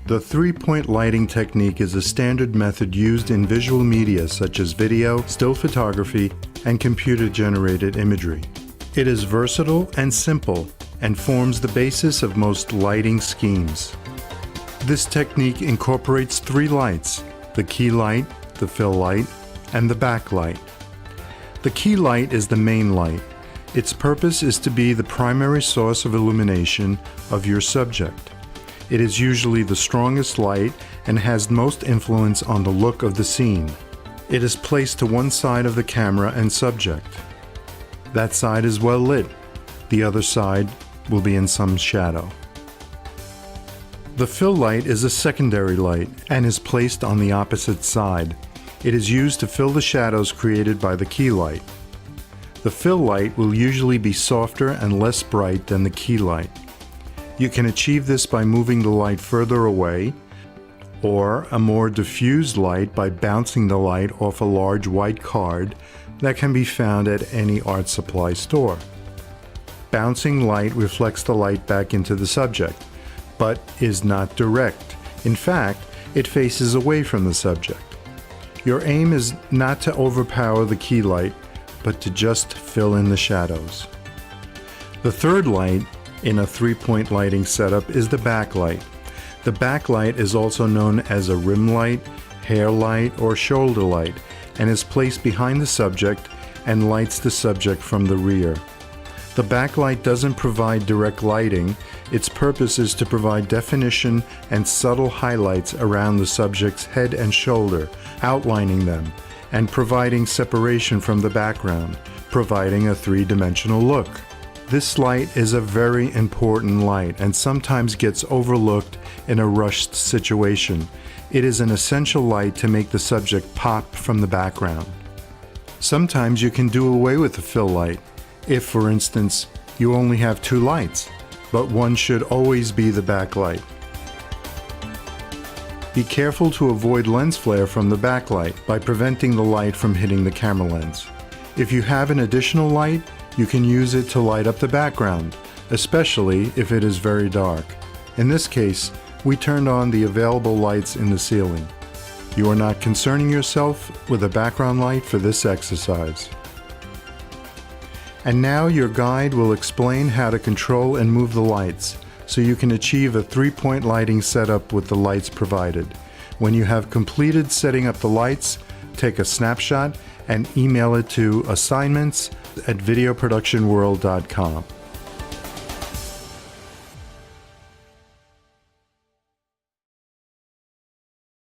The three-point lighting technique is a standard method used in visual media such as video, still photography, and computer-generated imagery. It is versatile and simple and forms the basis of most lighting schemes. This technique incorporates three lights: the key light, the fill light, and the backlight. The key light is the main light. Its purpose is to be the primary source of illumination of your subject. It is usually the strongest light and has most influence on the look of the scene. It is placed to one side of the camera and subject. That side is well lit. The other side will be in some shadow. The fill light is a secondary light and is placed on the opposite side. It is used to fill the shadows created by the key light. The fill light will usually be softer and less bright than the key light. You can achieve this by moving the light further away, or a more diffused light by bouncing the light off a large white card that can be found at any art supply store. Bouncing light reflects the light back into the subject, but is not direct. In fact, it faces away from the subject. Your aim is not to overpower the key light, but to just fill in the shadows. The third light in a three-point lighting setup is the backlight. The backlight is also known as a rim light, hair light, or shoulder light, and is placed behind the subject and lights the subject from the rear. The backlight doesn't provide direct lighting. Its purpose is to provide definition and subtle highlights around the subject's head and shoulder, outlining them, and providing separation from the background, providing a three-dimensional look. This light is a very important light and sometimes gets overlooked in a rushed situation. It is an essential light to make the subject pop from the background. Sometimes you can do away with the fill light, if, for instance, you only have two lights, but one should always be the backlight. Be careful to avoid lens flare from the backlight by preventing the light from hitting the camera lens. If you have an additional light, you can use it to light up the background, especially if it is very dark. In this case, we turned on the available lights in the ceiling. You are not concerning yourself with a background light for this exercise. And now your guide will explain how to control and move the lights, so you can achieve a three-point lighting setup with the lights provided. When you have completed setting up the lights, take a snapshot and email it to assignments@videoproductionworld.com.